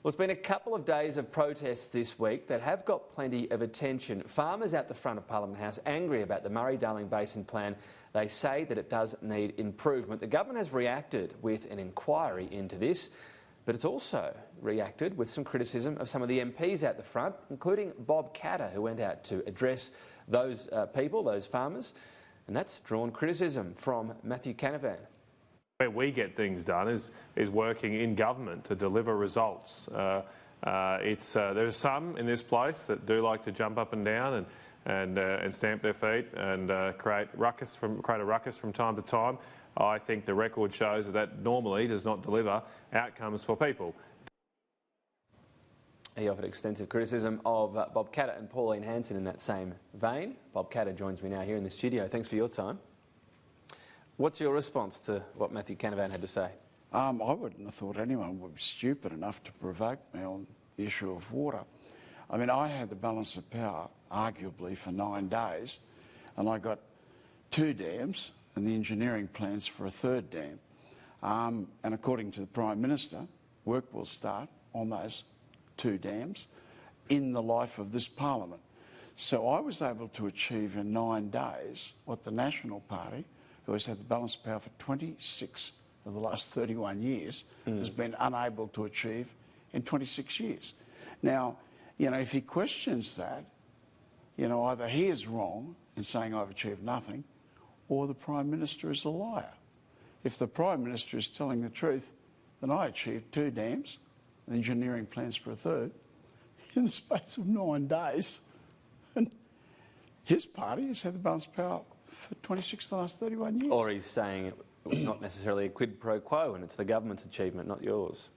Well, it's been a couple of days of protests this week that have got plenty of attention. Farmers at the front of Parliament House angry about the Murray-Darling Basin plan. They say that it does need improvement. The government has reacted with an inquiry into this, but it's also reacted with some criticism of some of the MPs at the front, including Bob Katter, who went out to address those people, those farmers, and that's drawn criticism from Matthew Canavan. Where we get things done is working in government to deliver results. There's some in this place that do like to jump up and down and stamp their feet and create a ruckus from time to time. I think the record shows that normally does not deliver outcomes for people. He offered extensive criticism of Bob Katter and Pauline Hanson in that same vein. Bob Katter joins me now here in the studio. Thanks for your time. What's your response to what Matthew Canavan had to say? I wouldn't have thought anyone would be stupid enough to provoke me on the issue of water. I mean, I had the balance of power, arguably, for 9 days, and I got 2 dams and the engineering plans for a 3rd dam. And according to the Prime Minister, work will start on those 2 dams in the life of this Parliament. So I was able to achieve in 9 days what the National Party, who has had the balance of power for 26 of the last 31 years, has been unable to achieve in 26 years. Now, you know, if he questions that, you know, either he is wrong in saying I've achieved nothing, or the Prime Minister is a liar. If the Prime Minister is telling the truth, then I achieved 2 dams, engineering plans for a 3rd, in the space of 9 days. And his party has had the balance of power for 26 of the last 31 years. Or he's saying it was not necessarily a quid pro quo and it's the government's achievement, not yours.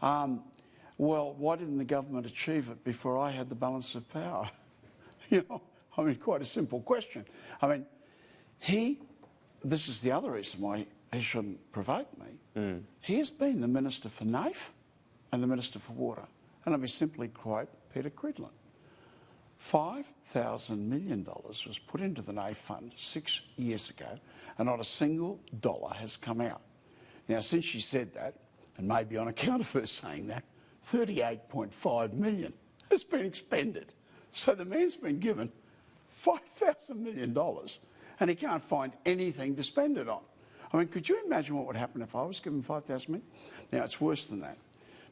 Well, why didn't the government achieve it before I had the balance of power? You know, I mean, quite a simple question. I mean, this is the other reason why he shouldn't provoke me. He has been the Minister for NAIF and the Minister for Water. And let me simply quote Peter Cridlin. $5,000 million was put into the NAIF fund 6 years ago, and not a single dollar has come out. Now, since she said that, and maybe on account of her saying that, $38.5 million has been expended. So the man's been given $5,000 million, and he can't find anything to spend it on. I mean, could you imagine what would happen if I was given $5,000 million? Now, it's worse than that,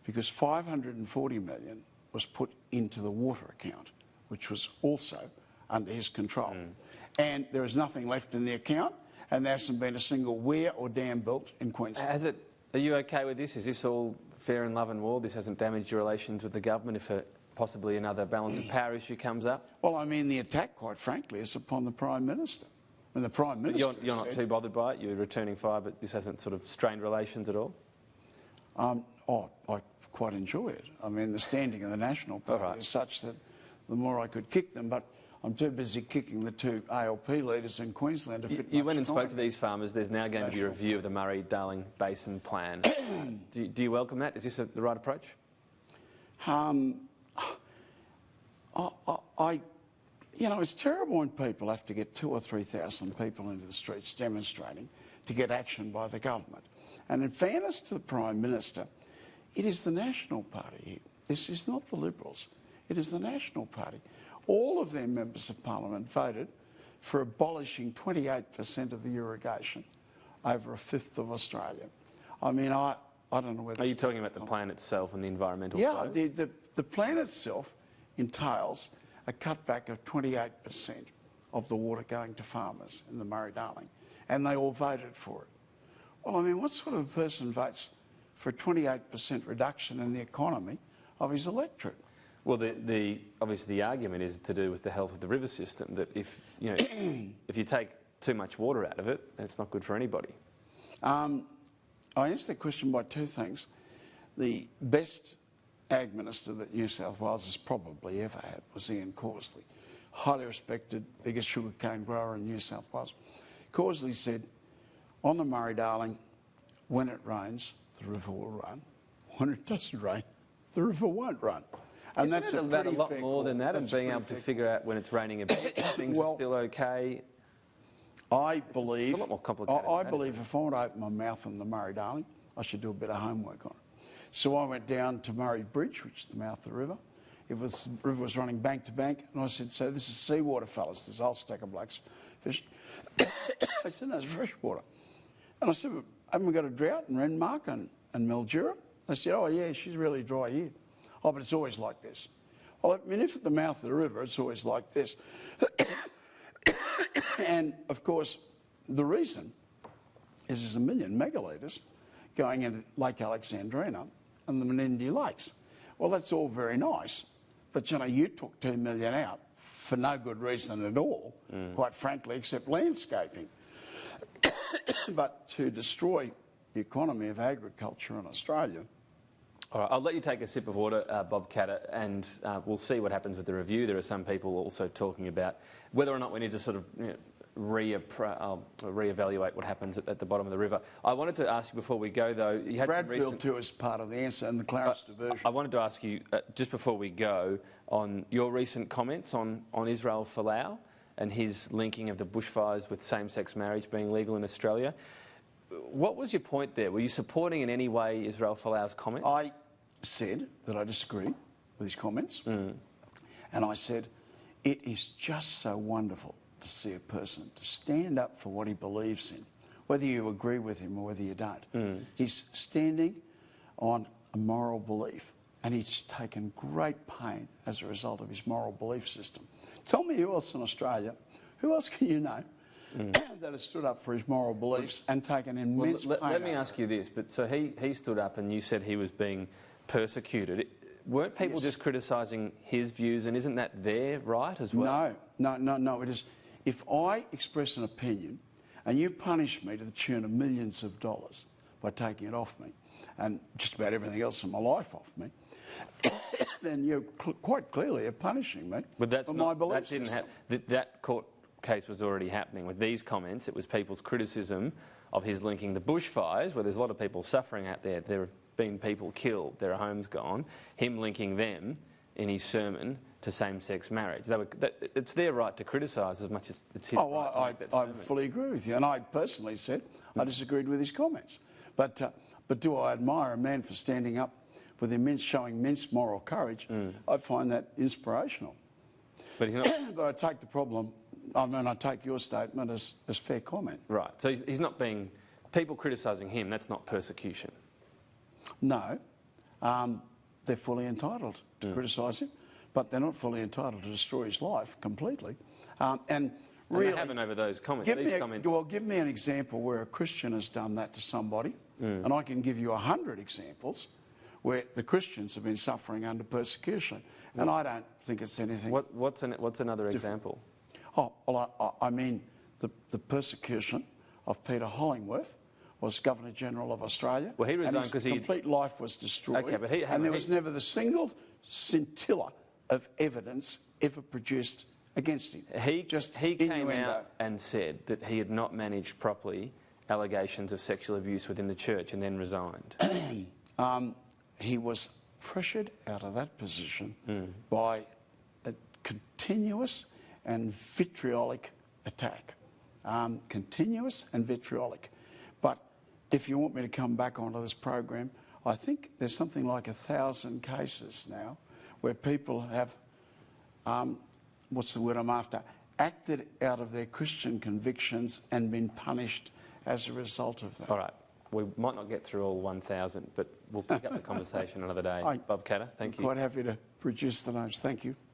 because $540 million was put into the water account, which was also under his control. And there is nothing left in the account, and there hasn't been a single weir or dam built in Queensland. Are you okay with this? Is this all fair and love and war? This hasn't damaged your relations with the government if possibly another balance of power issue comes up? Well, I mean, the attack, quite frankly, is upon the Prime Minister. When the Prime Minister you're not too bothered by it? You're returning fire, but this hasn't sort of strained relations at all? I quite enjoy it. I mean, the standing of the National Party is such that the more I could kick them, but I'm too busy kicking the 2 ALP leaders in Queensland to fit You went and spoke to these farmers. There's now going to be a review of the Murray-Darling Basin plan. do you welcome that? Is this the right approach? You know, it's terrible when people have to get 2,000 or 3,000 people into the streets demonstrating to get action by the government. And in fairness to the Prime Minister, it is the National Party here. This is not the Liberals. It is the National Party. All of their members of Parliament voted for abolishing 28% of the irrigation over a fifth of Australia. I mean, I don't know whether... Are you talking about the plan itself and the environmental flows? Yeah, the plan itself entails a cutback of 28% of the water going to farmers in the Murray-Darling, and they all voted for it. Well, I mean, what sort of a person votes for a 28% reduction in the economy of his electorate? Well, obviously the argument is to do with the health of the river system, that if you take too much water out of it, then it's not good for anybody. I answer that question by 2 things. The best Ag Minister that New South Wales has probably ever had was Ian Causley, highly respected, biggest sugarcane grower in New South Wales. Causley said, on the Murray-Darling, when it rains, the river will run. When it doesn't rain, the river won't run. And Isn't it about a lot more than that, and being able to figure out when it's raining a bit, things are still okay? I believe, it's a lot more complicated I believe if I want to open my mouth on the Murray-Darling, I should do a bit of homework on it. So I went down to Murray Bridge, which is the mouth of the river. The river was running bank to bank, and I said, "So this is seawater, fellas, this whole stack of blokes fishing." I said, "No, it's freshwater." And I said, "Haven't we got a drought in Renmark and Mildura?" They said, "Oh, yeah, she's really dry here." "Oh, but it's always like this." Well, I mean, if at the mouth of the river, it's always like this. And, of course, the reason is there's 1 million megalitres going into Lake Alexandrina and the Menindee Lakes. Well, that's all very nice, but, you know, you took 2 million out for no good reason at all, quite frankly, except landscaping. But to destroy the economy of agriculture in Australia. All right, I'll let you take a sip of water, Bob Catter, and we'll see what happens with the review. There are some people also talking about whether or not we need to sort of re-evaluate what happens at the bottom of the river. I wanted to ask you before we go, though, you had Bradfield too is part of the answer, and the Clarence diversion. I wanted to ask you, just before we go, on your recent comments on Israel Folau and his linking of the bushfires with same-sex marriage being legal in Australia. What was your point there? Were you supporting in any way Israel Folau's comments? I said that I disagreed with his comments, and I said it is just so wonderful to see a person to stand up for what he believes in, whether you agree with him or whether you don't. He's standing on a moral belief, and he's taken great pain as a result of his moral belief system. Tell me who else in Australia, who else can you know that has stood up for his moral beliefs and taken immense pain? Let me ask you this, but so he stood up and you said he was being persecuted. Weren't people just criticising his views, and isn't that their right as well? No, it is. If I express an opinion and you punish me to the tune of millions of dollars by taking it off me and just about everything else in my life off me, then you quite clearly are punishing me for my belief system. That court case was already happening with these comments. It was people's criticism of his linking the bushfires, where there's a lot of people suffering out there. There have been people killed, their homes gone. Him linking them in his sermon to same-sex marriage. It's their right to criticise as much as it's his right to make that sermon. I fully agree with you, and I personally said I disagreed with his comments. But do I admire a man for standing up with showing immense moral courage? I find that inspirational. But he's not. But I take the problem. I mean, I take your statement as fair comment. Right. So he's not being. People criticising him, that's not persecution. No. They're fully entitled to criticise him, but they're not fully entitled to destroy his life completely. And really, they haven't over those comments. Give me an example where a Christian has done that to somebody, and I can give you 100 examples where the Christians have been suffering under persecution, and I don't think it's anything. What's another example? Oh, well, I mean the persecution of Peter Hollingworth was Governor-General of Australia. Well, he resigned because his complete life was destroyed. Okay, but there was never the single scintilla of evidence ever produced against him. He came out and said that he had not managed properly allegations of sexual abuse within the church and then resigned. He was pressured out of that position by a continuous and vitriolic attack. Continuous and vitriolic. But if you want me to come back onto this program, I think there's something like 1,000 cases now where people have, what's the word I'm after, acted out of their Christian convictions and been punished as a result of that. All right. We might not get through all 1,000, but we'll pick up the conversation another day. Bob Catter, thank you. I'm quite happy to produce the names. Thank you.